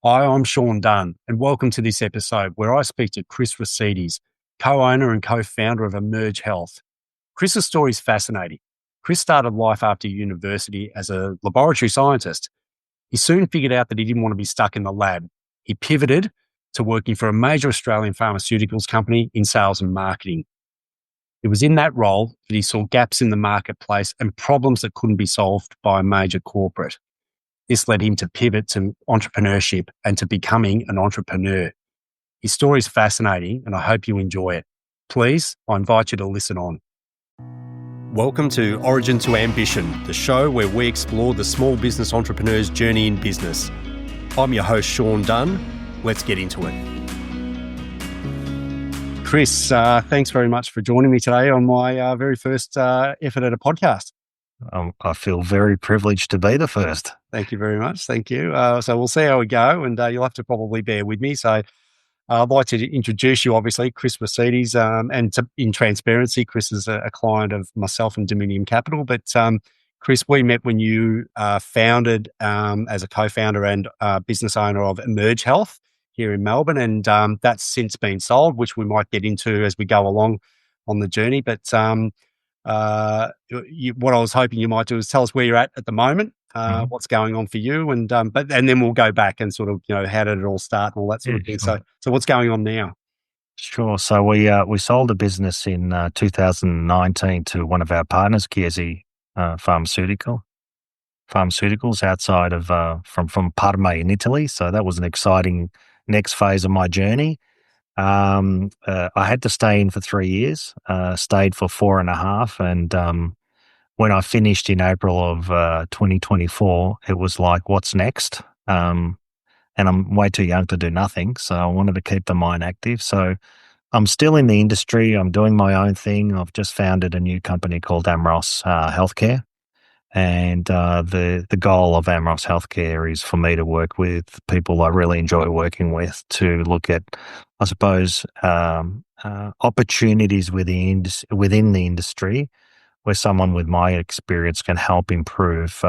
Hi, I'm Sean Dunne, and welcome to this episode where I speak to Chris Rossidis, co-owner and co-founder of Emerge Health. Chris's story is fascinating. Chris started life after university as a laboratory scientist. He soon figured out that he didn't want to be stuck in the lab. He pivoted to working for a major Australian pharmaceuticals company in sales and marketing. It was in that role that he saw gaps in the marketplace and problems that couldn't be solved by a major corporate. This led him to pivot to entrepreneurship and to becoming an entrepreneur. His story is fascinating and I hope you enjoy it. Please, I invite you to listen on. Welcome to Origin to Ambition, the show where we explore the small business entrepreneur's journey in business. I'm your host, Sean Dunne. Let's get into it. Chris, thanks very much for joining me today on my very first effort at a podcast. I feel very privileged to be the first. Thank you very much. Thank you. So we'll see how we go, and you'll have to probably bear with me. So I'd like to introduce you, obviously, Chris Rossidis, in transparency, Chris is a client of myself and Dominion Capital. But Chris, we met when you founded as a co-founder and business owner of Emerge Health here in Melbourne, and that's since been sold, which we might get into as we go along on the journey. But what I was hoping you might do is tell us where you're at the moment, what's going on for you, and then we'll go back and sort of, how did it all start and all that sort of thing. Sure. So what's going on now? Sure. So we sold a business in 2019 to one of our partners, Chiesi Pharmaceuticals, outside of from Parma in Italy. So that was an exciting next phase of my journey. I had to stay in for 3 years, stayed for 4.5. And when I finished in April of 2024, it was like, what's next? And I'm way too young to do nothing. So I wanted to keep the mind active. So I'm still in the industry. I'm doing my own thing. I've just founded a new company called Amros Healthcare. And the goal of Amros Healthcare is for me to work with people I really enjoy working with to look at, I suppose, opportunities within the industry where someone with my experience can help improve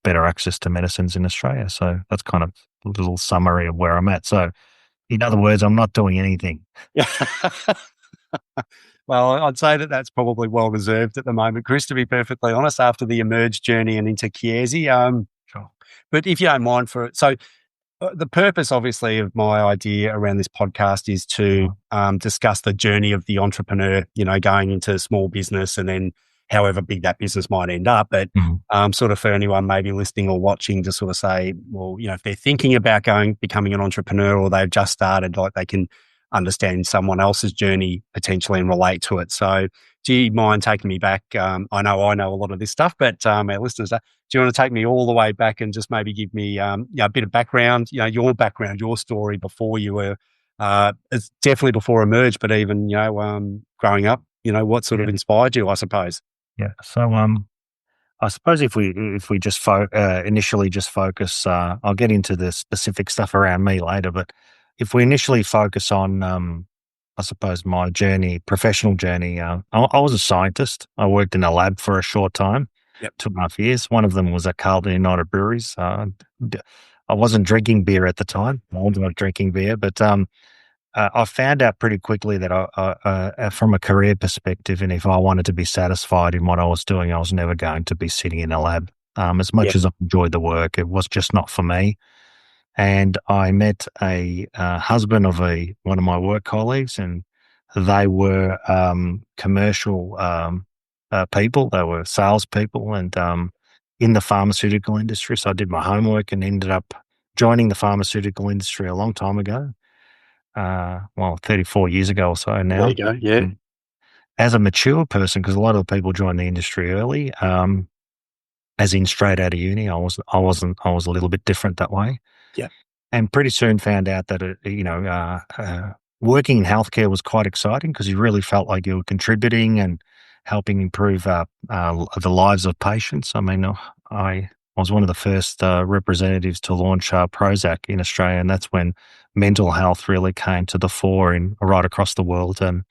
better access to medicines in Australia. So that's kind of a little summary of where I'm at. So in other words, I'm not doing anything. Well, I'd say that that's probably well-deserved at the moment, Chris, to be perfectly honest, after the Emerge journey and into Chiesi. Sure. But if you don't mind the purpose, obviously, of my idea around this podcast is to discuss the journey of the entrepreneur, going into small business and then however big that business might end up. But sort of for anyone maybe listening or watching to sort of say, well, if they're thinking about becoming an entrepreneur or they've just started, like they can understand someone else's journey potentially and relate to it. So do you mind taking me back? I know a lot of this stuff, but our listeners, do you want to take me all the way back and just maybe give me a bit of background, your background, your story before you were, it's definitely before Emerge, but even, growing up, what sort of inspired you, I suppose? Yeah. So, I suppose if we just initially just focus, I'll get into the specific stuff around me later, but if we initially focus on, I suppose, my professional journey, I was a scientist. I worked in a lab for a short time, 2.5 years. One of them was at Carlton United Breweries. I wasn't drinking beer at the time. I was not drinking beer, but I found out pretty quickly that from a career perspective, and if I wanted to be satisfied in what I was doing, I was never going to be sitting in a lab. As much as I enjoyed the work, it was just not for me. And I met a husband of one of my work colleagues, and they were commercial people. They were salespeople and in the pharmaceutical industry. So I did my homework and ended up joining the pharmaceutical industry a long time ago. 34 years ago or so now. There you go, yeah. As a mature person, because a lot of the people join the industry early, as in straight out of uni, I was a little bit different that way. Yeah. And pretty soon found out that, working in healthcare was quite exciting because you really felt like you were contributing and helping improve the lives of patients. I mean, I was one of the first representatives to launch Prozac in Australia, and that's when mental health really came to the fore right across the world. And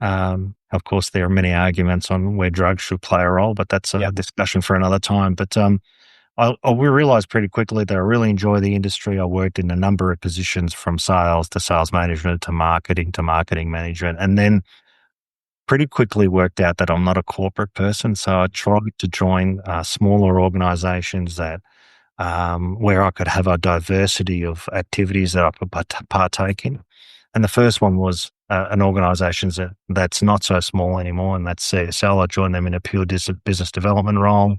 of course, there are many arguments on where drugs should play a role, but that's a discussion for another time. But we realized pretty quickly that I really enjoy the industry. I worked in a number of positions from sales to sales management to marketing management, and then pretty quickly worked out that I'm not a corporate person. So I tried to join smaller organizations that where I could have a diversity of activities that I could partake in. And the first one was an organisation that's not so small anymore, and that's CSL. I joined them in a pure business development role,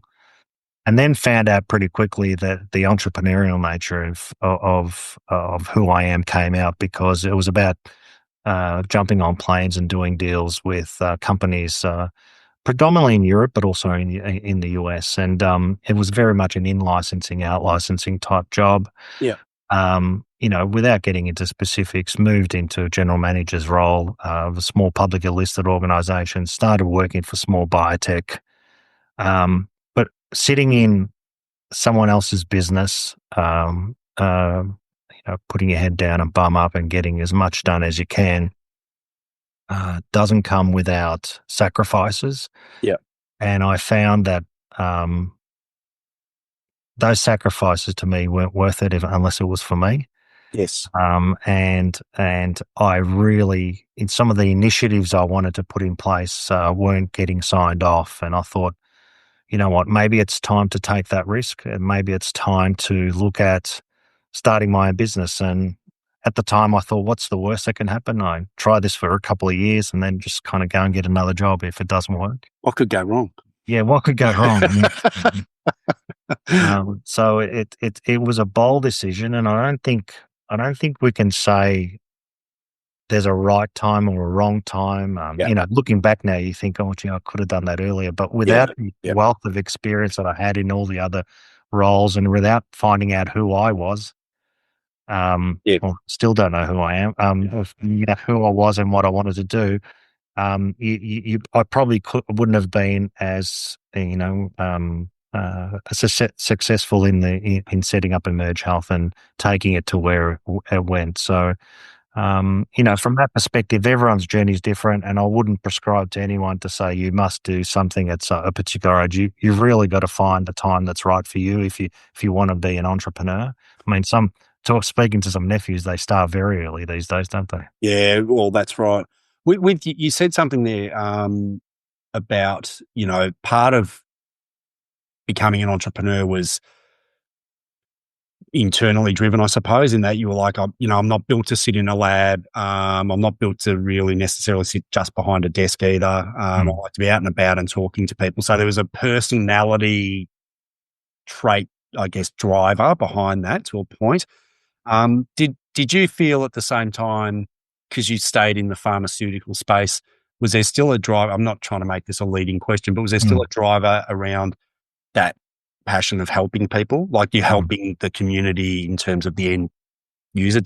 and then found out pretty quickly that the entrepreneurial nature of who I am came out, because it was about jumping on planes and doing deals with companies predominantly in Europe, but also in the US. And it was very much an in-licensing, out-licensing type job. Yeah. Without getting into specifics, moved into a general manager's role of a small publicly listed organization, started working for small biotech. But sitting in someone else's business, putting your head down and bum up and getting as much done as you can, doesn't come without sacrifices. Yeah. And I found that those sacrifices to me weren't worth it unless it was for me. Yes. And I really, in some of the initiatives I wanted to put in place, weren't getting signed off. And I thought, you know what, maybe it's time to take that risk, and maybe it's time to look at starting my own business. And at the time, I thought, what's the worst that can happen? I try this for a couple of years and then just kind of go and get another job if it doesn't work. What could go wrong? Yeah, what could go wrong? So it was a bold decision, and I don't think we can say there's a right time or a wrong time. Looking back now, you think, oh, gee, I could have done that earlier. But without the wealth of experience that I had in all the other roles, and without finding out who I was, well, still don't know who I am, who I was and what I wanted to do. I probably wouldn't have been as successful in setting up Emerge Health and taking it to where it went. So, from that perspective, everyone's journey is different, and I wouldn't prescribe to anyone to say you must do something at a particular age. You've really got to find the time that's right for you if you want to be an entrepreneur. I mean, speaking to some nephews, they start very early these days, don't they? Yeah, well, that's right. With you said something there about, part of becoming an entrepreneur was internally driven, I suppose, in that you were like, I'm not built to sit in a lab. I'm not built to really necessarily sit just behind a desk either. I like to be out and about and talking to people. So there was a personality trait, I guess, driver behind that to a point. Did you feel at the same time, because you stayed in the pharmaceutical space, was there still a drive? I'm not trying to make this a leading question, but was there still a driver around that passion of helping people, like you're helping the community in terms of the end user?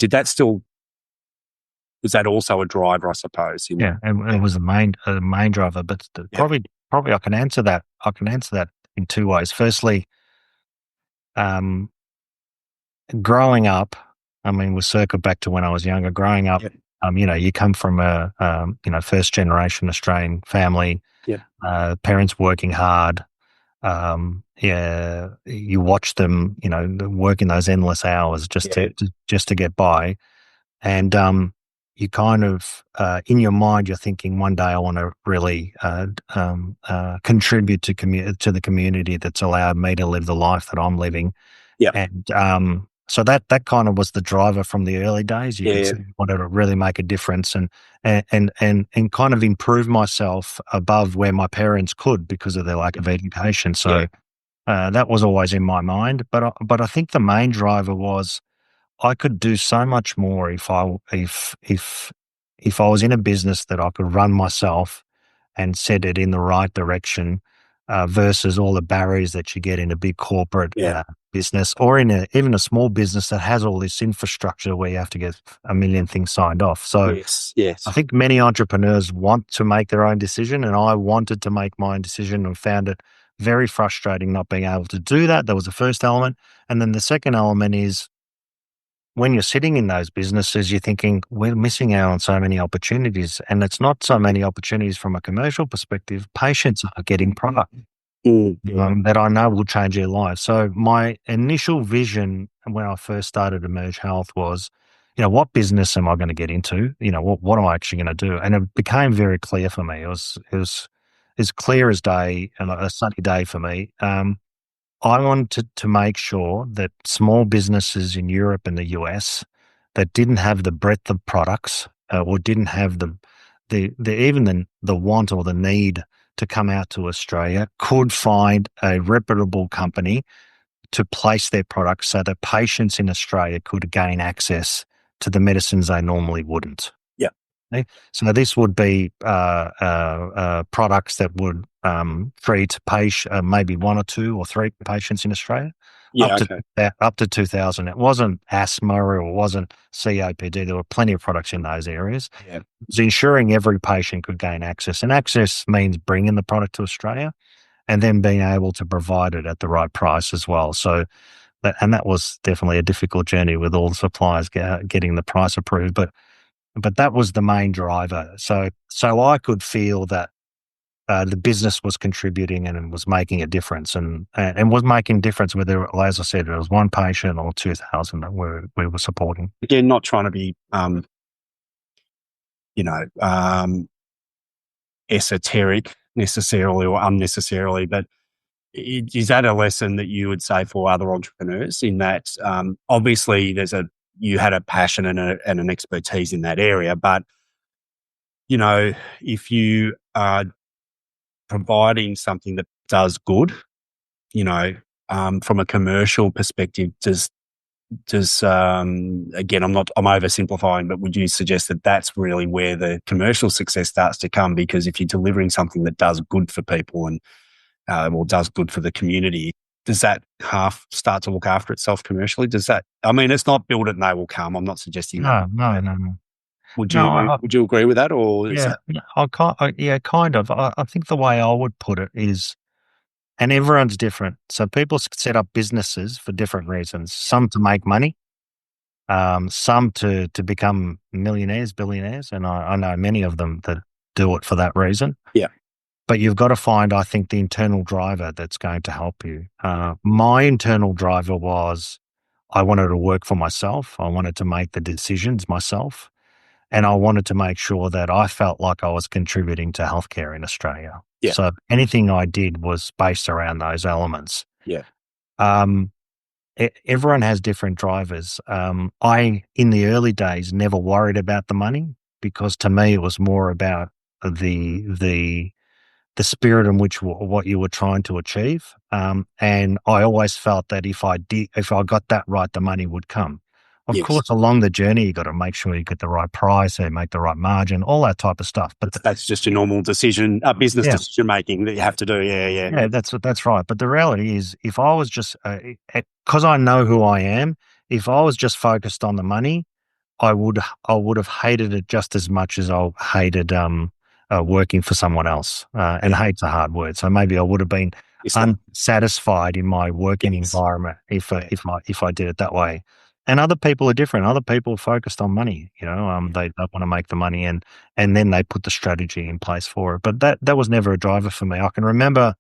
Was that also a driver, I suppose? Yeah, and it was the main driver, but probably I can answer that. I can answer that in two ways. Firstly, growing up, I mean, we'll circle back to when I was younger. Growing up, you come from a first generation Australian family. Parents working hard. You watch them, working those endless hours just to get by, and you kind of in your mind you're thinking, one day I want to really contribute to the community that's allowed me to live the life that I'm living. And so that kind of was the driver from the early days. You could see I wanted to really make a difference and kind of improve myself above where my parents could because of their lack of education. So that was always in my mind. But I think the main driver was I could do so much more if I was in a business that I could run myself and set it in the right direction, versus all the barriers that you get in a big corporate business, or in even a small business that has all this infrastructure where you have to get a million things signed off. So I think many entrepreneurs want to make their own decision, and I wanted to make my own decision and found it very frustrating not being able to do that. That was the first element. And then the second element is when you're sitting in those businesses, you're thinking, we're missing out on so many opportunities. And it's not so many opportunities from a commercial perspective. Patients are getting product. that I know will change their life. So my initial vision when I first started Emerge Health was, what business am I going to get into? What am I actually going to do? And it became very clear for me. It was as clear as day and a sunny day for me. I wanted to make sure that small businesses in Europe and the US that didn't have the breadth of products or didn't have the want or the need to come out to Australia could find a reputable company to place their products so that patients in Australia could gain access to the medicines they normally wouldn't. Yeah. Okay? So this would be products that would treat maybe one or two or three patients in Australia. Yeah. Okay. Up to 2,000. It wasn't asthma or it wasn't COPD. There were plenty of products in those areas. Yeah. It was ensuring every patient could gain access. And access means bringing the product to Australia and then being able to provide it at the right price as well. So, that was definitely a difficult journey with all the suppliers getting the price approved. But that was the main driver. So I could feel that the business was contributing and it was making a difference, and was making a difference whether, as I said, it was one patient or 2,000 that we were supporting. Again, not trying to be, esoteric necessarily or unnecessarily, but is that a lesson that you would say for other entrepreneurs in that, obviously you had a passion and an expertise in that area, but, if you are providing something that does good, from a commercial perspective, again, I'm oversimplifying, but would you suggest that that's really where the commercial success starts to come? Because if you're delivering something that does good for people and does good for the community, does that half start to look after itself commercially? It's not build it and they will come. I'm not suggesting that. No. Would you agree with that, or is that? Kind of. I think the way I would put it is, and everyone's different. So people set up businesses for different reasons. Some to make money, some to become millionaires, billionaires, and I know many of them that do it for that reason. Yeah. But you've got to find, I think, the internal driver that's going to help you. My internal driver was I wanted to work for myself. I wanted to make the decisions myself. And I wanted to make sure that I felt like I was contributing to healthcare in Australia. Yeah. So anything I did was based around those elements. Yeah. Everyone has different drivers. I, in the early days, never worried about the money because to me it was more about the spirit in which what you were trying to achieve. And I always felt that if I got that right, the money would come. Of course, along the journey, you got to make sure you get the right price and make the right margin, all that type of stuff. But that's just a normal decision, decision making that you have to do. Yeah, that's right. But the reality is, if I was just because I know who I am, if I was just focused on the money, I would have hated it just as much as I hated working for someone else. And hate's a hard word, so maybe I would have been unsatisfied in my working environment if I did it that way. And other people are different. Other people are focused on money. They want to make the money and then they put the strategy in place for it. But that was never a driver for me. I can remember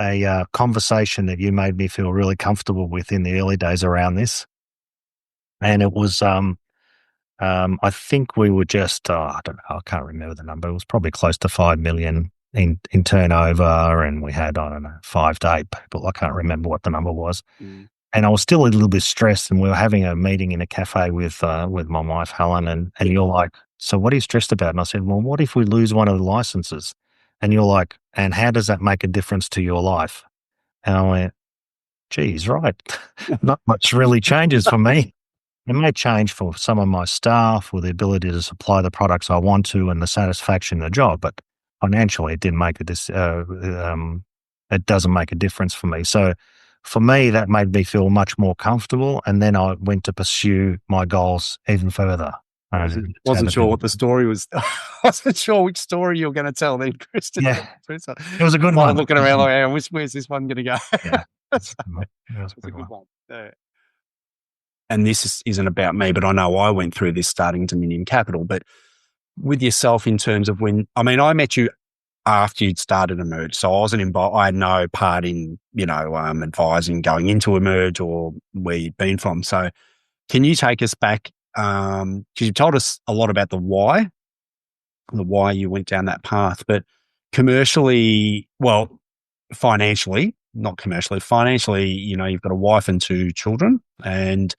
a conversation that you made me feel really comfortable with in the early days around this. And it was, I think we were just, I don't know, I can't remember the number. It was probably close to 5 million in turnover. And we had, I don't know, 5 to 8 people. I can't remember what the number was. Mm. And I was still a little bit stressed, and we were having a meeting in a cafe with my wife, Helen, and you're like, so what are you stressed about? And I said, well, what if we lose one of the licenses? And you're like, and how does that make a difference to your life? And I went, geez, right. Not much really changes for me. It may change for some of my staff with the ability to supply the products I want to and the satisfaction of the job, but financially it didn't make it doesn't make a difference for me. So for me, that made me feel much more comfortable. And then I went to pursue my goals even further. Wasn't sure what the story was. Wasn't sure which story you were going to tell then, Chris. Yeah, it was a good one. I'm looking around like, where's this one going to go? Yeah, it's a good one. Yeah. And this isn't about me, but I know I went through this starting Dominion Capital. But with yourself in terms of I met you after you'd started Emerge. So I wasn't involved. I had no part in, advising going into Emerge or where you'd been from. So can you take us back? Because you've told us a lot about the why you went down that path, but commercially, well, financially, not commercially, financially, you've got a wife and two children. And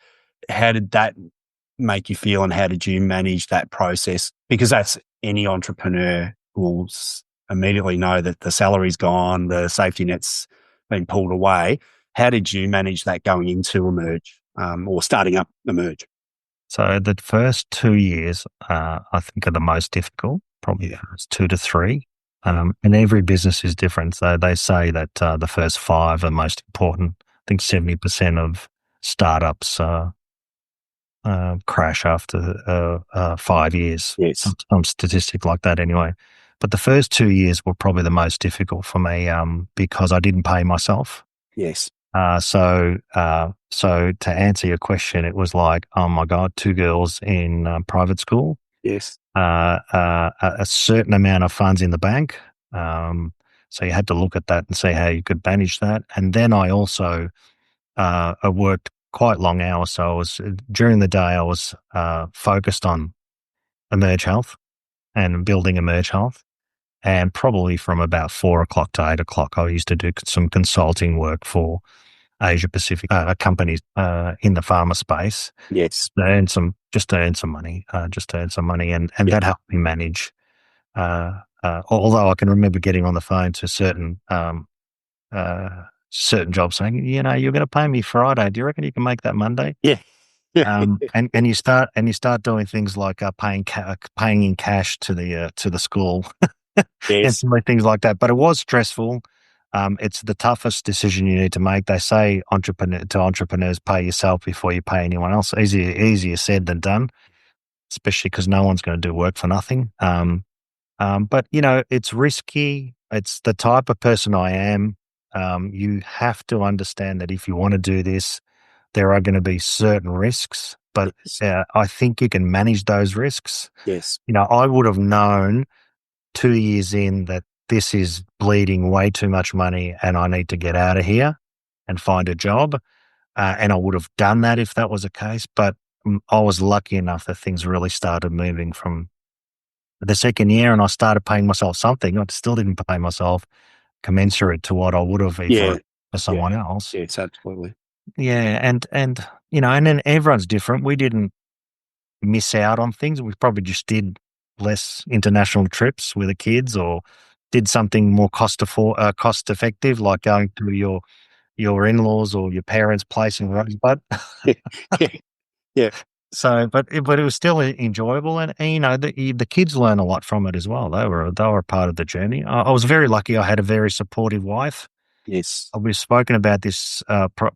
how did that make you feel, and how did you manage that process? Because that's any entrepreneur will immediately know that the salary's gone, the safety net's been pulled away. How did you manage that going into Emerge, or starting up Emerge? So the first 2 years, I think, are the most difficult, probably the first 2 to 3. And every business is different. So they say that the first 5 are most important. I think 70% of startups crash after 5 years. Yes. Some statistic like that anyway. But the first 2 years were probably the most difficult for me because I didn't pay myself. Yes. So to answer your question, it was like, oh my God, 2 girls in private school, Yes. a certain amount of funds in the bank. So you had to look at that and see how you could manage that. And then I also I worked quite long hours. So during the day, I was focused on Emerge Health and building Emerge Health. And probably from about 4 o'clock to 8 o'clock, I used to do some consulting work for Asia Pacific companies in the pharma space. Yes. To earn some money, and that helped me manage. Although I can remember getting on the phone to certain jobs saying, you're going to pay me Friday. Do you reckon you can make that Monday? Yeah. And you start doing things like paying in cash to the school, and Yes. things like that. But it was stressful. It's the toughest decision you need to make. They say entrepreneurs, pay yourself before you pay anyone else. Easier said than done, especially because no one's going to do work for nothing. But it's risky. It's the type of person I am. You have to understand that if you want to do this, there are going to be certain risks, but I think you can manage those risks. Yes. I would have known 2 years in that this is bleeding way too much money and I need to get out of here and find a job. And I would have done that if that was the case. But I was lucky enough that things really started moving from the second year, and I started paying myself something. I still didn't pay myself commensurate to what I would have if I for someone else. Yes, absolutely. Yeah. And then everyone's different. We didn't miss out on things. We probably just did less international trips with the kids, or did something more cost effective, like going to your in-laws or your parents' place in Rosebud. Yeah. Yeah. So, but it was still enjoyable, and the kids learn a lot from it as well. They were a part of the journey. I was very lucky. I had a very supportive wife. Yes. We've spoken about this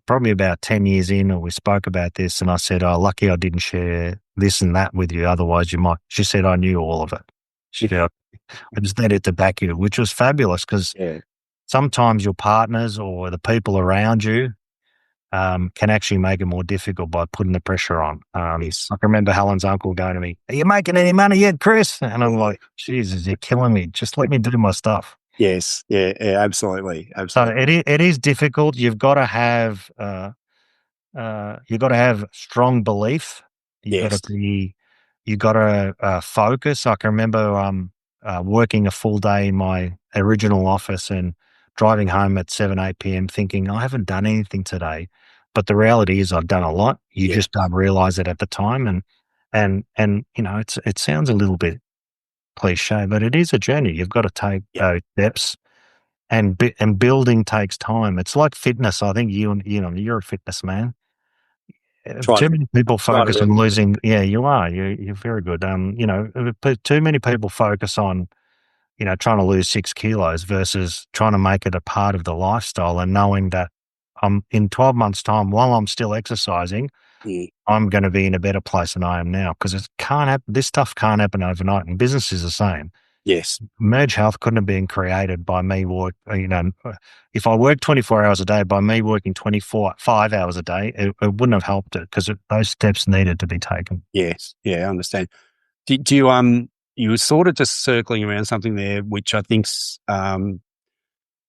probably about 10 years in, or we spoke about this, and I said, "Oh, lucky I didn't share this and that with you. Otherwise, you might." She said, "I knew all of it." She said, "I just needed to back you," which was fabulous because sometimes your partners or the people around you can actually make it more difficult by putting the pressure on. I can remember Helen's uncle going to me, "Are you making any money yet, Chris?" And I'm like, "Jesus, you're killing me. Just let me do my stuff." Yes. Yeah. Yeah. Absolutely. So Absolutely. it is difficult. You've got to have strong belief. Yes. You got to focus. I can remember working a full day in my original office and driving home at 7, 8 p.m. thinking, I haven't done anything today. But the reality is I've done a lot. You just don't realize it at the time. And it sounds a little bit cliche, but it is a journey. You've got to take those steps. And building takes time. It's like fitness. I think you're a fitness man. Too many people focus on losing. Yeah, you are. You're very good. Too many people focus on trying to lose 6 kilos versus trying to make it a part of the lifestyle, and knowing that in 12 months' time, while I'm still exercising, I'm going to be in a better place than I am now, because it can't happen. This stuff can't happen overnight, and business is the same. Yes. Merge Health couldn't have been created by me if I worked 24 hours a day, by me working 5 hours a day, it wouldn't have helped it, because those steps needed to be taken. Yes. Yeah. I understand. Do you were sort of just circling around something there, which I think's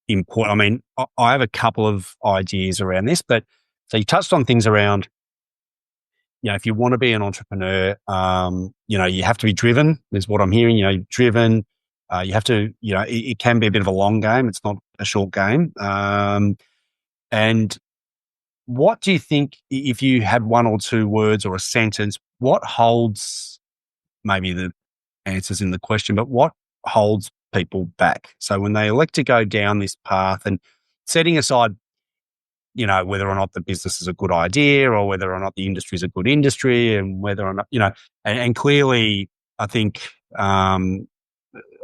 important. I mean, I have a couple of ideas around this, but so you touched on things around, if you want to be an entrepreneur, you have to be driven, is what I'm hearing, driven. You have to, it can be a bit of a long game. It's not a short game. And what do you think, if you had one or two words or a sentence, what holds, maybe the answers in the question, but what holds people back? So when they elect to go down this path, and setting aside, whether or not the business is a good idea or whether or not the industry is a good industry, and whether or not, and clearly I think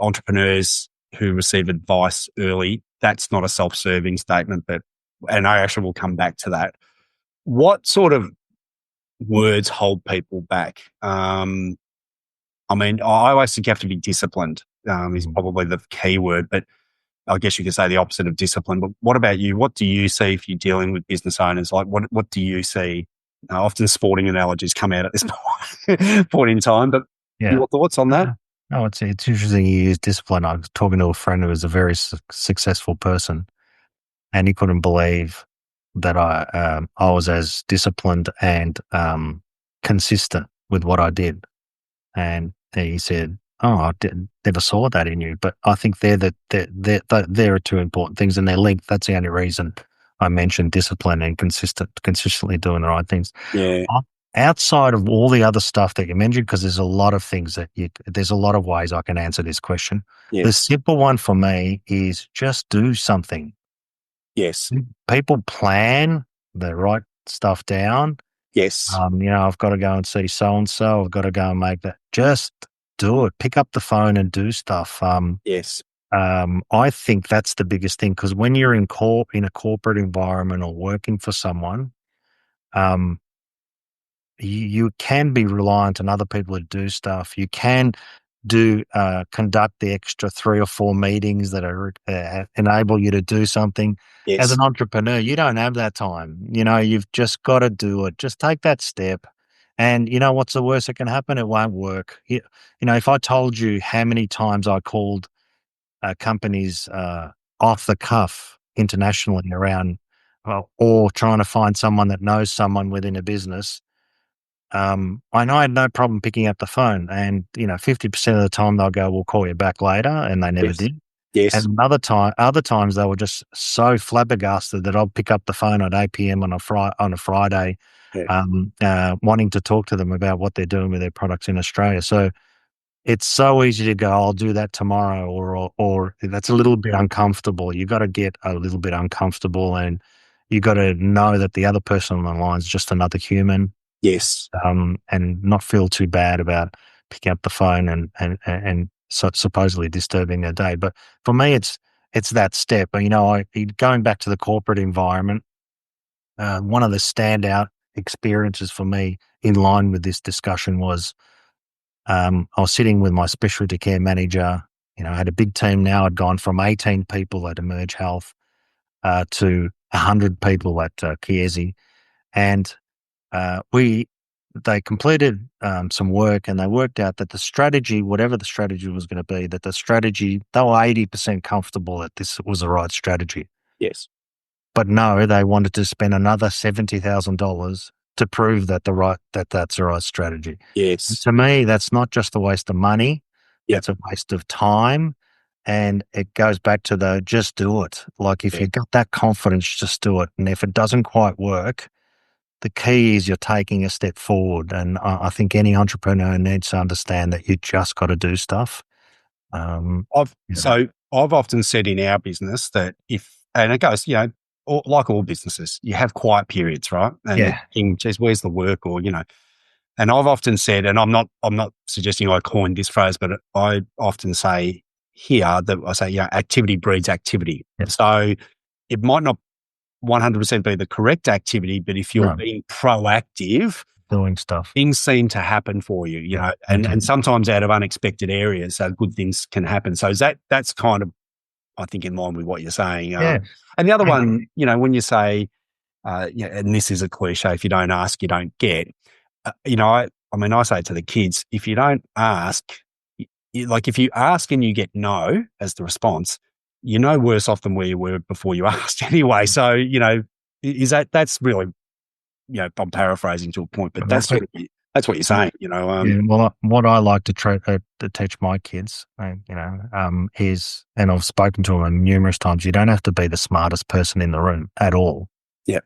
entrepreneurs who receive advice early, that's not a self-serving statement, and I actually will come back to that. What sort of words hold people back? I mean, I always think you have to be disciplined, is probably the key word, but I guess you could say the opposite of discipline. But what about you? What do you see if you're dealing with business owners? Like, what do you see? Often sporting analogies come out at this point in time, but your thoughts on that? No, it's interesting you use discipline. I was talking to a friend who was a very successful person, and he couldn't believe that I was as disciplined and consistent with what I did. And he said, "Oh, never saw that in you." But I think they're two important things, and they're linked. That's the only reason I mentioned discipline and consistently doing the right things. Yeah. Outside of all the other stuff that you mentioned, because there's a lot of things there's a lot of ways I can answer this question. Yes. The simple one for me is just do something. Yes. People plan the right stuff down. Yes. I've got to go and see so-and-so. I've got to go and make that. Just do it. Pick up the phone and do stuff. Yes. I think that's the biggest thing, because when you're in a corporate environment or working for someone, you can be reliant on other people to do stuff. You can conduct the extra 3 or 4 meetings that are enable you to do something. Yes. As an entrepreneur, you don't have that time. You've just got to do it. Just take that step. And what's the worst that can happen? It won't work. If I told you how many times I called companies off the cuff internationally around, or trying to find someone that knows someone within a business, I know I had no problem picking up the phone, and 50% of the time they'll go, "We'll call you back later," and they never did. Yes. And other times they were just so flabbergasted that I'll pick up the phone at 8 p.m. on a Friday, wanting to talk to them about what they're doing with their products in Australia. So it's so easy to go, "I'll do that tomorrow," or that's a little bit uncomfortable. You got to get a little bit uncomfortable, and you got to know that the other person on the line is just another human. Yes. And not feel too bad about picking up the phone and supposedly disturbing their day. But for me, it's that step. Going back to the corporate environment, one of the standout experiences for me in line with this discussion was I was sitting with my specialty care manager. I had a big team now. I'd gone from 18 people at Emerge Health to 100 people at Chiesi, and they completed some work, and they worked out that the strategy, whatever the strategy was going to be, they were 80% comfortable that this was the right strategy. Yes. But no, they wanted to spend another $70,000 to prove that that's the right strategy. Yes. And to me, that's not just a waste of money. Yep. It's a waste of time. And it goes back to just do it. Like, if you've got that confidence, just do it. And if it doesn't quite work, the key is you're taking a step forward. And I think any entrepreneur needs to understand that you just got to do stuff. So I've often said in our business that and it goes, like all businesses, you have quiet periods, right? And you think, geez, where's the work? Or, and I've often said, and I'm not suggesting I coined this phrase, but I often say here that I say, activity breeds activity. Yep. So it might not 100% be the correct activity, but if you're being proactive, doing stuff, things seem to happen for you, and sometimes out of unexpected areas, so good things can happen. So that's kind of, I think, in line with what you're saying. And the other one, when you say, and this is a cliche, if you don't ask, you don't get. I say to the kids, if you don't ask, like if you ask and you get no as the response, you're no worse off than where you were before you asked anyway. So, is that's really, I'm paraphrasing to a point, but Well, that's what you're saying, yeah, well, what I like to teach my kids, is, and I've spoken to them numerous times, you don't have to be the smartest person in the room at all. Yeah.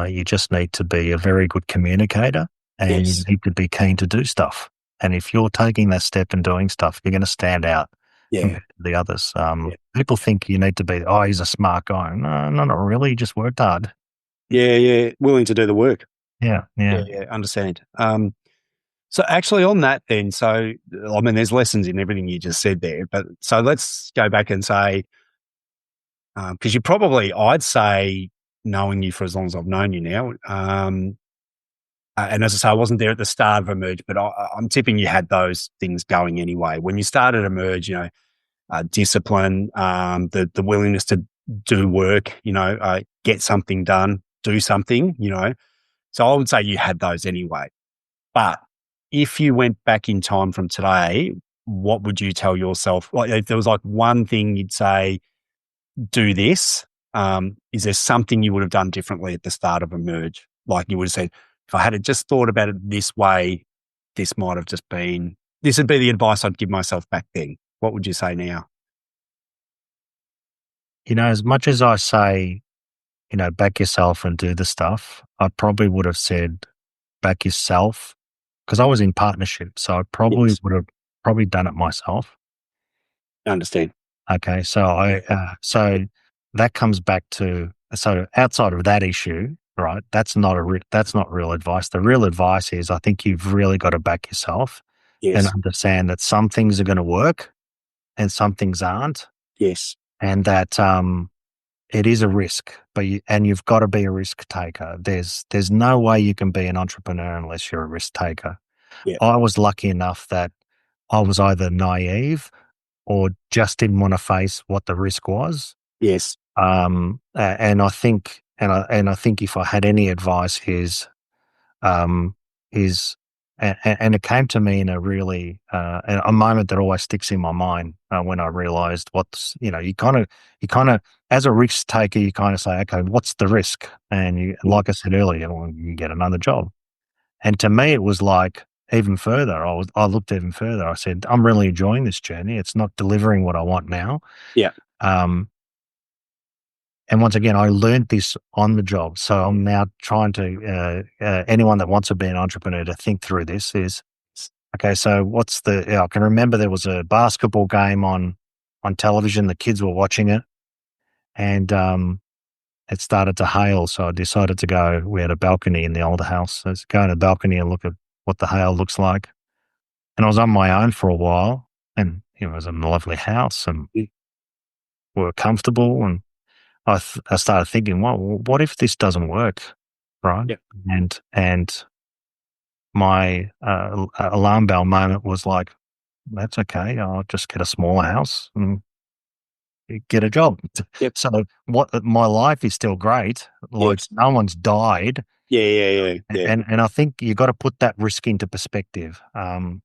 You just need to be a very good communicator, and you Yes. need to be keen to do stuff. And if you're taking that step and doing stuff, you're going to stand out Yeah. compared to the others. Yeah. People think you need to be, oh, he's a smart guy. No, not really. He just worked hard. Yeah. Yeah. Willing to do the work. Yeah, Yeah. yeah. Yeah. Understand. So actually on that then, so, I mean, there's lessons in everything you just said there, but so let's go back and say, because you probably, I'd say, knowing you for as long as I've known you now, and as I say, I wasn't there at the start of Emerge, but I'm tipping you had those things going anyway. When you started Emerge, discipline, the willingness to do work, get something done, do something, So I would say you had those anyway. But if you went back in time from today, what would you tell yourself? Like, if there was like one thing you'd say, do this, is there something you would have done differently at the start of Emerge? Like you would have said, if I had just thought about it this way, this might have just been, this would be the advice I'd give myself back then. What would you say now? As much as I say, back yourself and do the stuff, I probably would have said back yourself, because I was in partnership. So I probably Yes, would have probably done it myself. I understand. Okay. So that comes back to, so outside of that issue, right? That's not that's not real advice. The real advice is, I think you've really got to back yourself and Yes, understand that some things are going to work and some things aren't, yes, and that, it is a risk, but you've got to be a risk taker. There's no way you can be an entrepreneur unless you're a risk taker. yeah, I was lucky enough that I was either naive or just didn't want to face what the risk was. yes, And I think, and I think if I had any advice um, and it came to me in a really, a moment that always sticks in my mind, when I realized what's, you kind of, as a risk taker, you kind of say, okay, what's the risk? And mm, like I said earlier, well, you get another job. And to me, it was like even further. I looked even further. I said, I'm really enjoying this journey. It's not delivering what I want now. yeah, Um, and once again, I learned this on the job. So I'm now trying to, anyone that wants to be an entrepreneur, to think through this is, okay, so I can remember there was a basketball game on television. The kids were watching it, and it started to hail. So I decided to go. We had a balcony in the older house. So let's go on the balcony and look at what the hail looks like. And I was on my own for a while, and it was a lovely house, and mm, we were comfortable. And I started thinking, well, what if this doesn't work, right? yeah, And my alarm bell moment was like, that's okay. I'll just get a smaller house and get a job. yep, So my life is still great. Like, yes, no one's died. yeah, yeah, yeah, yeah, And I think you got to put that risk into perspective. I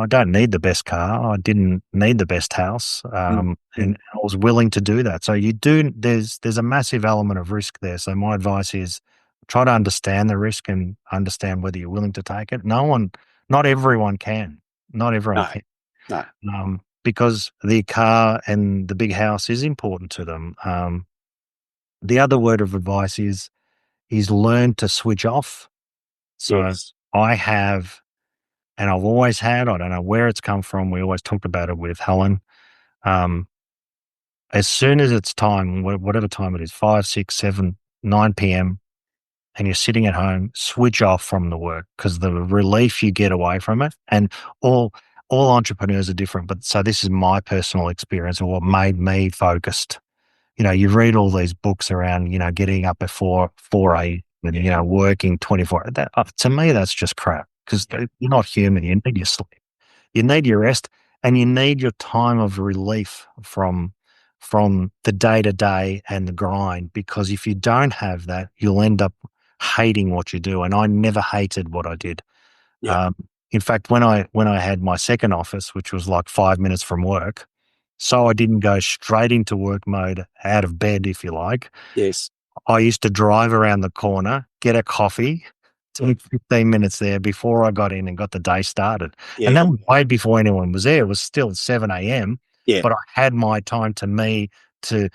don't need the best car. I didn't need the best house. mm, mm, And I was willing to do that. So there's a massive element of risk there. So my advice is, try to understand the risk and understand whether you're willing to take it. Not everyone can. Not everyone no, can. no, Because the car and the big house is important to them. The other word of advice is learn to switch off. So yes, I have, and I've always had, I don't know where it's come from. We always talked about it with Helen. Um, as soon as it's time, whatever time it is, 5, 6, 7, 9 p.m., and you're sitting at home, switch off from the work, because the relief you get away from it, and all all entrepreneurs are different, but so this is my personal experience of what made me focused. You read all these books around, getting up at 4 a.m. and, working 24. To me, that's just crap, because yeah, you're not human. You need your sleep, you need your rest, and you need your time of relief from the day to day and the grind. Because if you don't have that, you'll end up hating what you do. And I never hated what I did. yeah, Um, In fact, when I had my second office, which was like 5 minutes from work, so I didn't go straight into work mode out of bed, if you like. Yes. I used to drive around the corner, get a coffee, take 15 minutes there before I got in and got the day started. And Yeah. that was way before anyone was there. It was still 7 a.m., Yeah. but I had my time to me to,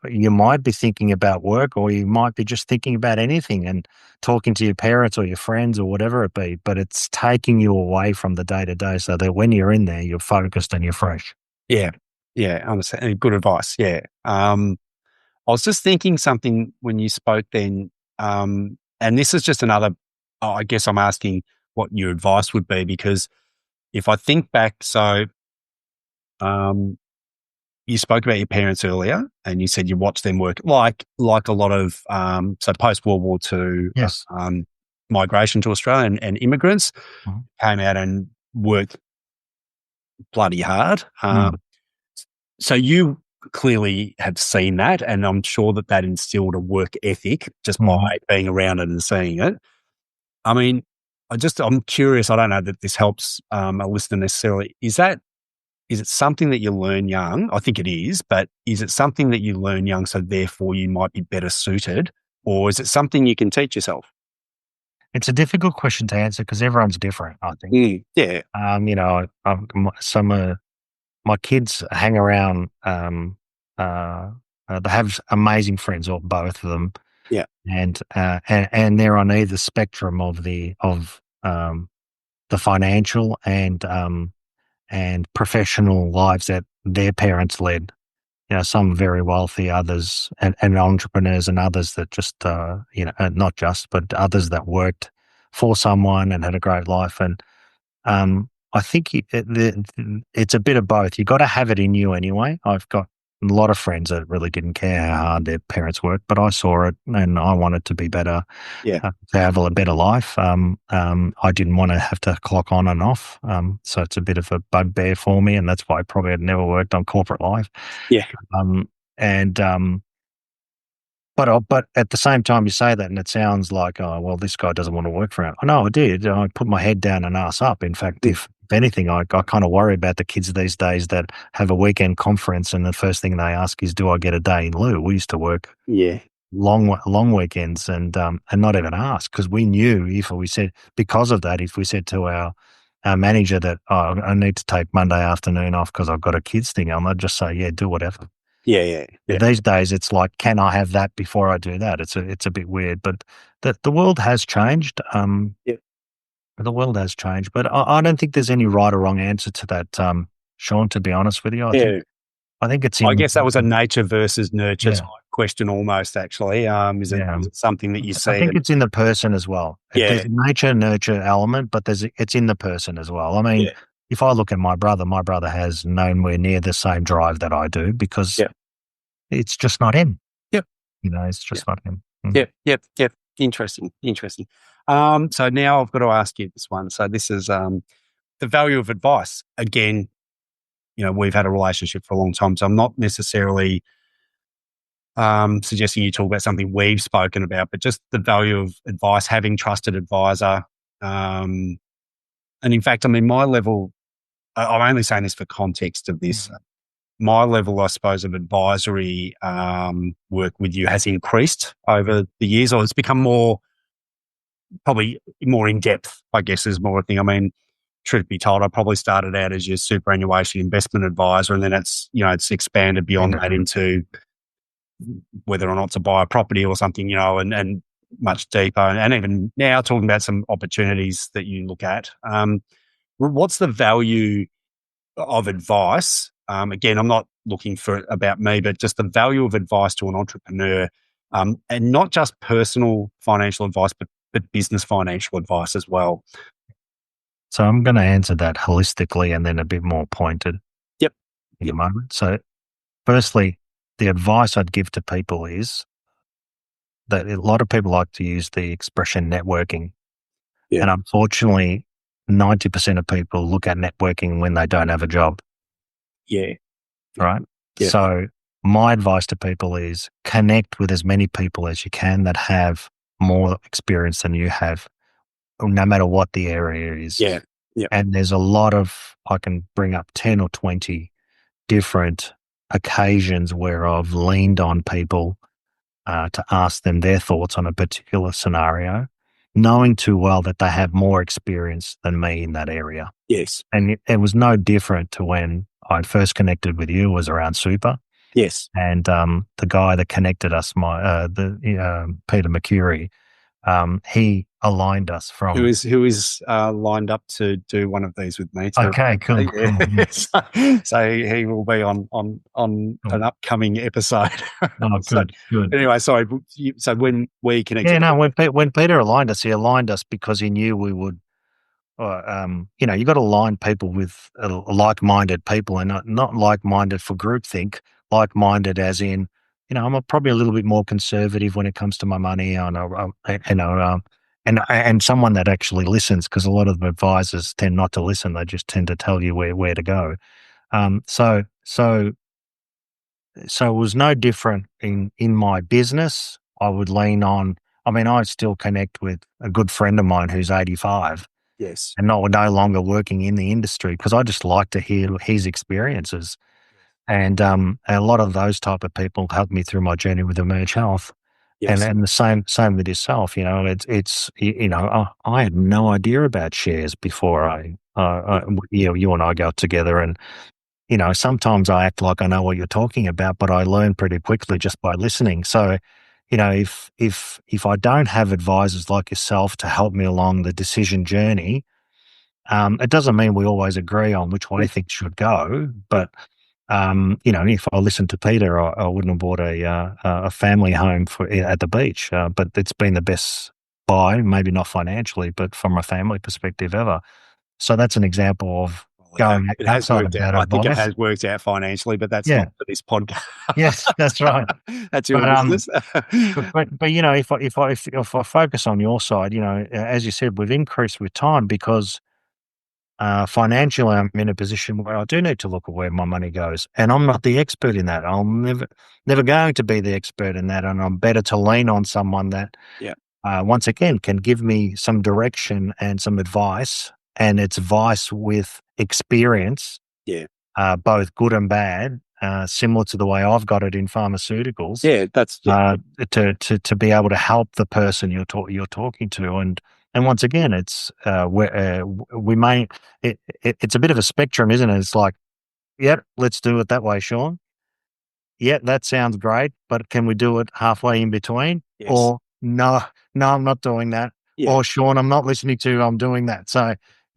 you might be thinking about work or you might be just thinking about anything and talking to your parents or your friends or whatever it be, but it's taking you away from the day to day so that when you're in there, you're focused and you're fresh. Yeah. Yeah. I understand. Good advice. Yeah. I was just thinking something when you spoke then, and this is just another, I guess I'm asking what your advice would be, because if I think back, so um, you spoke about your parents earlier and you said you watched them work like a lot of, so post World War II, Yes. migration to Australia and immigrants Mhm. came out and worked bloody hard. Mm. So you clearly have seen that, and I'm sure that that instilled a work ethic just by Mhm. being around it and seeing it. I mean, I'm curious. I don't know that this helps a listener necessarily. Is it something that you learn young? I think it is, but is it something that you learn young, so therefore you might be better suited, or is it something you can teach yourself? It's a difficult question to answer because everyone's different, I think. Yeah, My kids hang around. Uh, they have amazing friends, or both of them, yeah, and they're on either spectrum of the financial and professional lives that their parents led. Some very wealthy, others and entrepreneurs, and others that just not just, but others that worked for someone and had a great life. And I think it's a bit of both. You got to have it in you anyway. I've got a lot of friends that really didn't care how hard their parents worked, but I saw it and I wanted to be better, yeah, to have a better life. I didn't want to have to clock on and off. So it's a bit of a bugbear for me, and that's why I probably had never worked on corporate life. yeah, And but at the same time, you say that, and it sounds like, oh well, this guy doesn't want to work for him. Oh, no, I did. I put my head down and ass up. In fact, mm, if anything, I kind of worry about the kids these days that have a weekend conference, and the first thing they ask is, "Do I get a day in lieu?" We used to work yeah, long weekends and not even ask because we knew if we said because of that, if we said to our manager that, oh, I need to take Monday afternoon off because I've got a kids thing on, they'd just say, yeah, do whatever. yeah, yeah, yeah, These days, it's like, can I have that before I do that? It's a bit weird, but the world has changed. yeah. The world has changed, but I don't think there's any right or wrong answer to that, Sean. To be honest with you, Yeah. I think it's I in. guess that was a nature versus nurture Yeah, type question almost, actually. yeah. Is it something that you I see? think it's in the person as well. Yeah, There's a nature nurture element, but it's in the person as well. I mean, yeah, if I look at my brother has nowhere near the same drive that I do because yeah, it's just not him. yep, It's yeah, just not him. Mm. yep, yep, yep. Interesting, interesting. So now I've got to ask you this one. So this is the value of advice. Again, we've had a relationship for a long time, so I'm not necessarily suggesting you talk about something we've spoken about, but just the value of advice, having trusted advisor. And in fact, I mean, my level, I'm only saying this for context of this. Mm. My level, I suppose, of advisory work with you has increased over the years, or it's become probably more in depth, I guess, is more a thing. I mean, truth be told, I probably started out as your superannuation investment advisor, and then it's expanded beyond that into whether or not to buy a property or something, and much deeper. And even now, talking about some opportunities that you look at. What's the value of advice? Again, I'm not looking for about me, but just the value of advice to an entrepreneur, and not just personal financial advice, but business financial advice as well. So I'm going to answer that holistically and then a bit more pointed Yep. in a Yep. moment. So, firstly, the advice I'd give to people is that a lot of people like to use the expression networking. Yeah. And unfortunately, 90% of people look at networking when they don't have a job, Yeah. Yeah. right? Yeah. So, my advice to people is connect with as many people as you can that have more experience than you have, no matter what the area is. Yeah. Yeah. And there's a lot of, I can bring up 10 or 20 different occasions where I've leaned on people to ask them their thoughts on a particular scenario, knowing too well that they have more experience than me in that area. Yes. And it was no different to when I first connected with you was around super. Yes. And the guy that connected us, Peter McCurry, he aligned us Who from. is lined up to do one of these with me too? Okay, cool, Yeah. cool. Yeah, So he will be on cool. an upcoming episode. Oh, So good, good. anyway, sorry. So when we Yeah, connected, no, when Peter aligned us, he aligned us because he knew we would. You got to align people with like-minded people, and not like-minded for groupthink, like-minded as in, I'm probably a little bit more conservative when it comes to my money, and someone that actually listens, because a lot of advisors tend not to listen; they just tend to tell you where to go. So it was no different in my business. I would lean on. I mean, I still connect with a good friend of mine who's 85 yes, and not no longer working in the industry because I just like to hear his experiences. And a lot of those type of people helped me through my journey with Emerge Health. And yes, and the same with yourself. I had no idea about shares before you and I got together. And sometimes I act like I know what you're talking about, but I learn pretty quickly just by listening. So, if I don't have advisors like yourself to help me along the decision journey, it doesn't mean we always agree on which way things should go. yeah, But if I listened to Peter, I wouldn't have bought a family home at the beach. But it's been the best buy, maybe not financially, but from a family perspective ever. So that's an example of going it has outside of worked out. that I think it advice. has worked out financially, but that's Yeah. not for this podcast. Yes, that's right. That's your But business. if I focus on your side, as you said, we've increased with time because financially I'm in a position where I do need to look at where my money goes, and I'm not the expert in that. I'm never going to be the expert in that, and I'm better to lean on someone that, Yeah, once again, can give me some direction and some advice, and it's advice with experience, yeah, both good and bad, similar to the way I've got it in pharmaceuticals, yeah. That's to be able to help the person you're talking to. And once again, it's we may it's a bit of a spectrum, isn't it? It's like, yeah, let's do it that way, Sean. Yeah, that sounds great, but can we do it halfway in between? yes, Or no, no, I'm not doing that. yeah, Or Sean, I'm not listening to you, I'm doing that. So,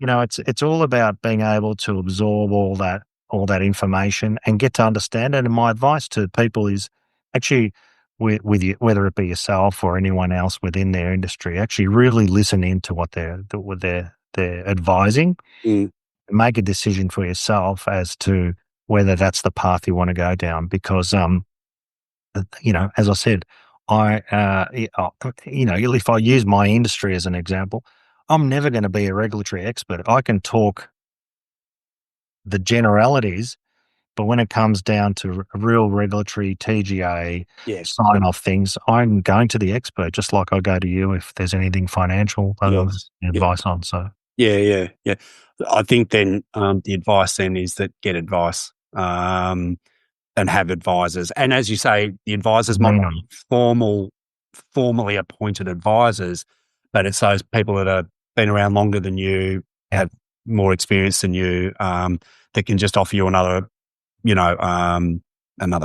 it's all about being able to absorb all that information and get to understand it. And my advice to people is actually with you, whether it be yourself or anyone else within their industry, actually really listen into what they're advising, mm, make a decision for yourself as to whether that's the path you want to go down. Because, as I said, if I use my industry as an example, I'm never going to be a regulatory expert. I can talk the generalities, but when it comes down to real regulatory TGA yes, sign off things, I'm going to the expert, just like I go to you if there's anything financial that I'm yes, yeah, advice on. So, yeah, yeah, yeah. I think then the advice then is that get advice. And have advisors. And as you say, the advisors might lean not on. be formally appointed advisors, but it's those people that have been around longer than you, Yeah, have more experience than you, that can just offer you another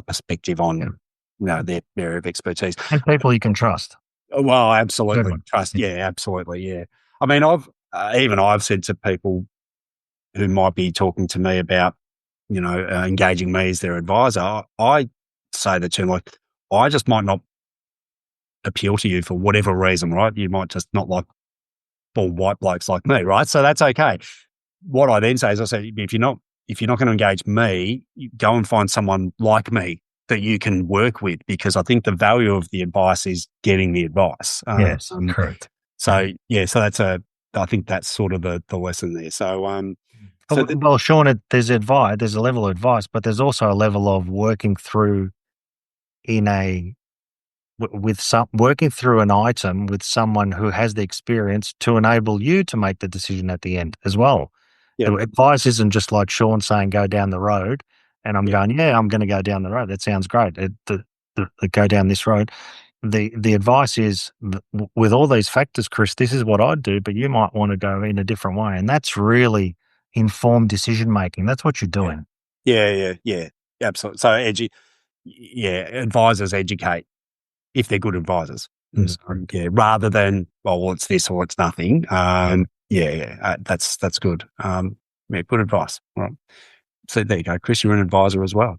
perspective on, yeah. their area of expertise. And people you can trust. Well, Good absolutely. one. Trust. Yeah. Yeah, absolutely. Yeah. I mean, I've said to people who might be talking to me about, engaging me as their advisor, I say that to them, like, I just might not appeal to you for whatever reason, right? You might just not like bald white blokes like me, right? So that's okay. What I then say is, I say, if you're not going to engage me, you go and find someone like me that you can work with, because I think the value of the advice is getting the advice. Yes, correct. Yeah. I think that's sort of the lesson there. So Well, that, well, Sean, there's advice. There's a level of advice, but there's also a level of working through in a working through an item with someone who has the experience to enable you to make the decision at the end as well. Yeah. The advice isn't just like Sean saying, go down the road. And I'm Yeah. going, yeah, I'm going to go down the road. That sounds great. Go down this road. The advice is with all these factors, Chris, this is what I'd do, but you might want to go in a different way. And that's really informed decision making. That's what you're Yeah. doing. Yeah. Absolutely. So, advisors educate if they're good advisors. That's correct. Yeah, rather than, well, it's this or it's nothing. That's good. Good advice. All right. So there you go, Chris. You're an advisor as well.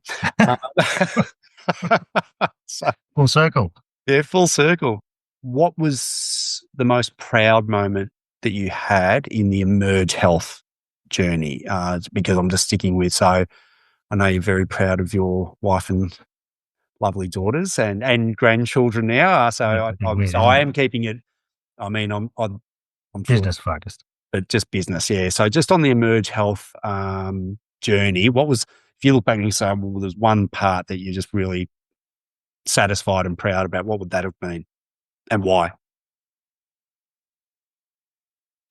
So, Full circle. yeah, full circle. What was the most proud moment that you had in the Emerge Health journey? Because I'm just sticking with, so I know you're very proud of your wife and lovely daughters and grandchildren now. I am keeping it. I mean, I'm sure, Business focused. but just business. Yeah. So just on the Emerge Health journey, what was, if you look back and you say, well, there's one part that you're just really satisfied and proud about, what would that have been and why?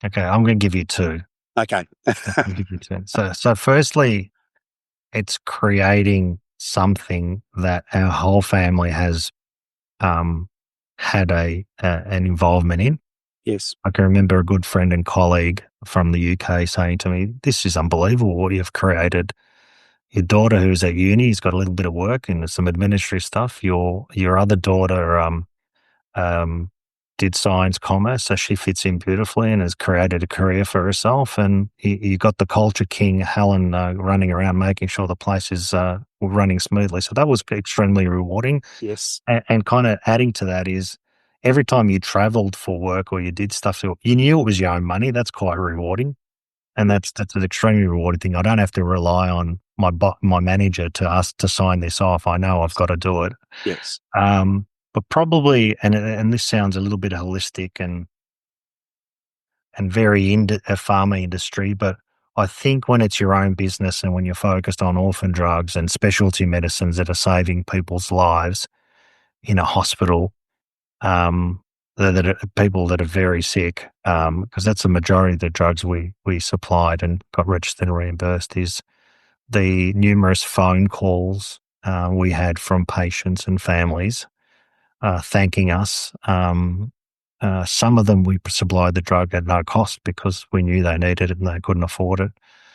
Okay, I'm going to give you two. Okay. I'll give you two. So firstly, it's creating something that our whole family has had an involvement in. Yes. I can remember a good friend and colleague from the UK saying to me, "This is unbelievable what you've created. Your daughter, who's at uni, has got a little bit of work and some administrative stuff. Your other daughter um, did science commerce, so she fits in beautifully and has created a career for herself. And you got the culture king, Helen, running around making sure the place is running smoothly. So that was extremely rewarding. Yes. And kind of adding to that is every time you traveled for work or you did stuff, you knew it was your own money. That's quite rewarding. And that's an extremely rewarding thing. I don't have to rely on my manager to ask to sign this off. I know I've got to do it. Yes. But probably, and this sounds a little bit holistic and very in a pharma industry, but I think when it's your own business and when you're focused on orphan drugs and specialty medicines that are saving people's lives in a hospital, that are people that are very sick, because that's the majority of the drugs we supplied and got registered and reimbursed, is the numerous phone calls we had from patients and families thanking us. Some of them we supplied the drug at no cost because we knew they needed it and they couldn't afford it.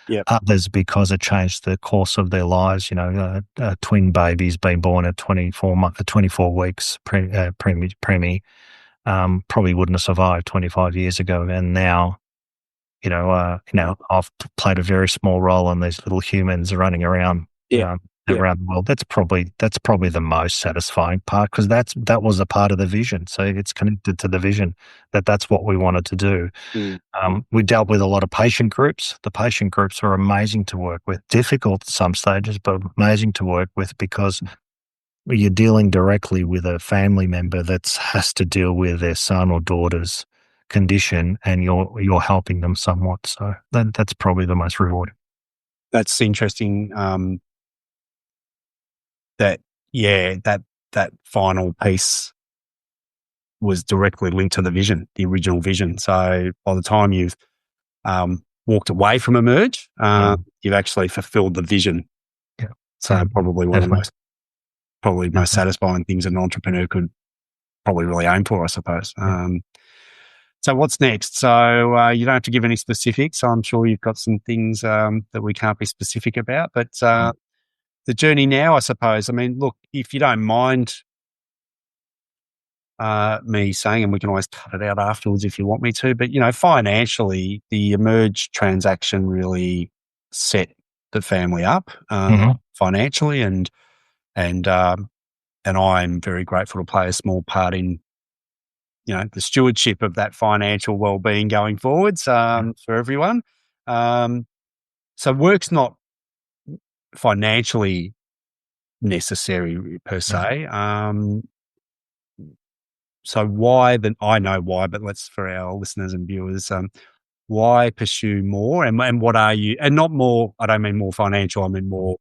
Yeah. Others because it changed the course of their lives. Twin babies being born at 24 weeks preemie, probably wouldn't have survived 25 years ago. And now, I've played a very small role in these little humans running around. Around the world. That's probably the most satisfying part because that was a part of the vision. So it's connected to the vision that's what we wanted to do. We dealt with a lot of patient groups. The patient groups were amazing to work with, difficult at some stages, but amazing to work with because you're dealing directly with a family member that has to deal with their son or daughter's condition, and you're helping them somewhat. So that's probably the most rewarding. That's interesting. That final piece was directly linked to the vision, the original vision. So by the time you've walked away from Emerge, you've actually fulfilled the vision. Yeah. So probably one of the most satisfying things an entrepreneur could probably really aim for, I suppose. So what's next? So you don't have to give any specifics. I'm sure you've got some things that we can't be specific about, but the journey now, I suppose. I mean, look, if you don't mind me saying, and we can always cut it out afterwards if you want me to, but, financially, the Emerge transaction really set the family up financially, and I'm very grateful to play a small part in, the stewardship of that financial well-being going forwards for everyone. So work's not financially necessary per se. So why then? I know why, but let's, for our listeners and viewers, why pursue more and what are you, and not more, I don't mean more financial, I mean more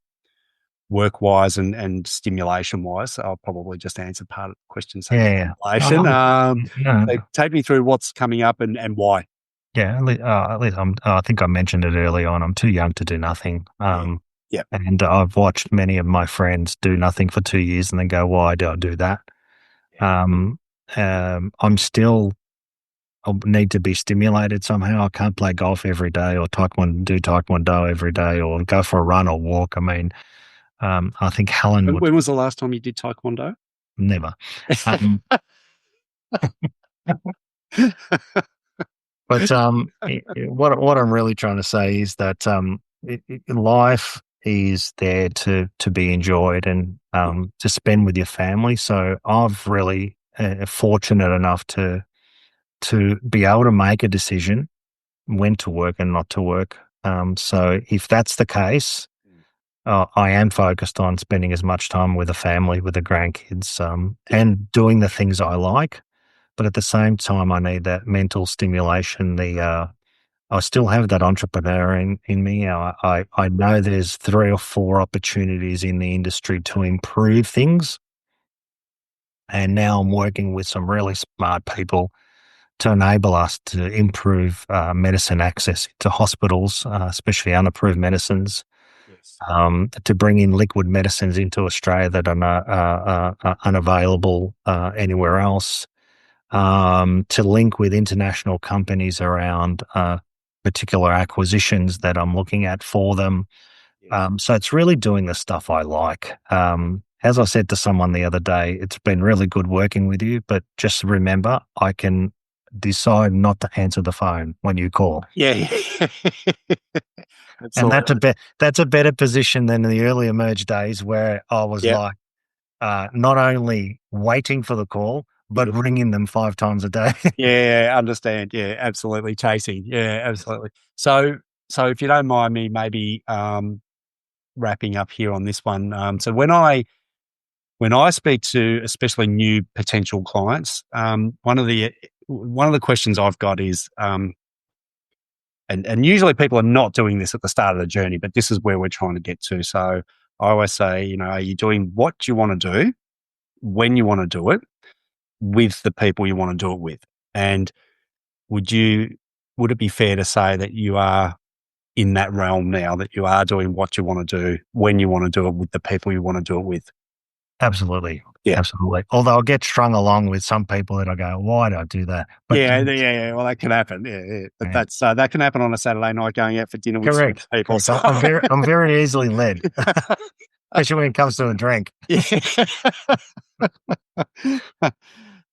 work wise and stimulation wise. I'll probably just answer part of the question. So Yeah. stimulation. So take me through what's coming up and why. Yeah, at least I think I mentioned it early on. I'm too young to do nothing. Yeah. And I've watched many of my friends do nothing for 2 years and then go, "Why do I do that?" Um, I'm still I need to be stimulated somehow. I can't play golf every day or do taekwondo every day or go for a run or walk. I mean, I think Helen would When was the last time you did taekwondo? never. Um, but what I'm really trying to say is that life is there to be enjoyed and to spend with your family. So I've really fortunate enough to be able to make a decision when to work and not to work. So if that's the case, I am focused on spending as much time with the family, with the grandkids, and doing the things I like. But at the same time, I need that mental stimulation. I still have that entrepreneur in me. I know there's 3 or 4 opportunities in the industry to improve things. And now I'm working with some really smart people to enable us to improve medicine access to hospitals, especially unapproved medicines, Yes. to bring in liquid medicines into Australia that are unavailable anywhere else, to link with international companies around particular acquisitions that I'm looking at for them. So it's really doing the stuff I like. As I said to someone the other day, it's been really good working with you, but just remember, I can decide not to answer the phone when you call. Yeah. And Absolutely. that's a better position than in the early emerge days where I was Yeah. like, not only waiting for the call, but ringing them 5 times a day. Yeah, understand. Yeah, absolutely. Chasing. Yeah, absolutely. So if you don't mind me maybe wrapping up here on this one. So when I speak to especially new potential clients, one of the questions I've got is and usually people are not doing this at the start of the journey, but this is where we're trying to get to. So I always say, are you doing what you want to do, when you want to do it, with the people you want to do it with? And would it be fair to say that you are in that realm now, that you are doing what you want to do, when you want to do it, with the people you want to do it with? Absolutely. Yeah. Absolutely. Although I'll get strung along with some people that I go, why do I do that? But Yeah. Well, that can happen. Yeah. But yeah, that's that can happen on a Saturday night going out for dinner with some correct. people. Correct. So. I'm very easily led, especially when it comes to a drink. Yeah.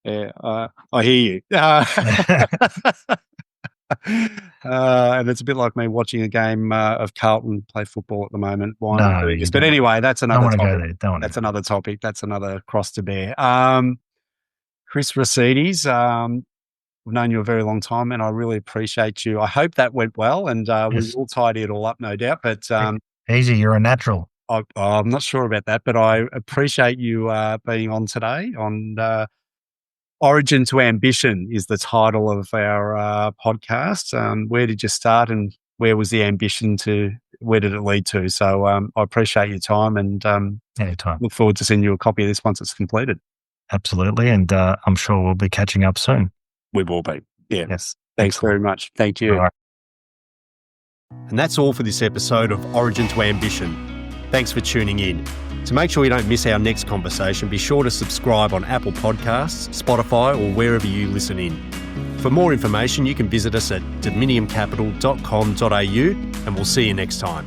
Yeah, I hear you. And it's a bit like me watching a game of Carlton play football at the moment while I'm No, doing you this. But don't. anyway, that's Don't another want to go topic. there. Don't want to That's go there. another topic. That's another cross to bear. Chris Rossidis, I've known you a very long time, and I really appreciate you. I hope that went well, and we Yes. will tidy it all up, no doubt. But Easy. You're a natural. I'm not sure about that, but I appreciate you being on today. On Origin to Ambition is the title of our podcast. Where did you start, and where was the ambition to? Where did it lead to? So I appreciate your time, and Anytime. look forward to sending you a copy of this once it's completed. Absolutely. And I'm sure we'll be catching up soon. We will be. Yeah. Yes. Thanks Excellent. very much. Thank you. All right. And that's all for this episode of Origin to Ambition. Thanks for tuning in. To make sure you don't miss our next conversation, be sure to subscribe on Apple Podcasts, Spotify, or wherever you listen in. For more information, you can visit us at dominiumcapital.com.au, and we'll see you next time.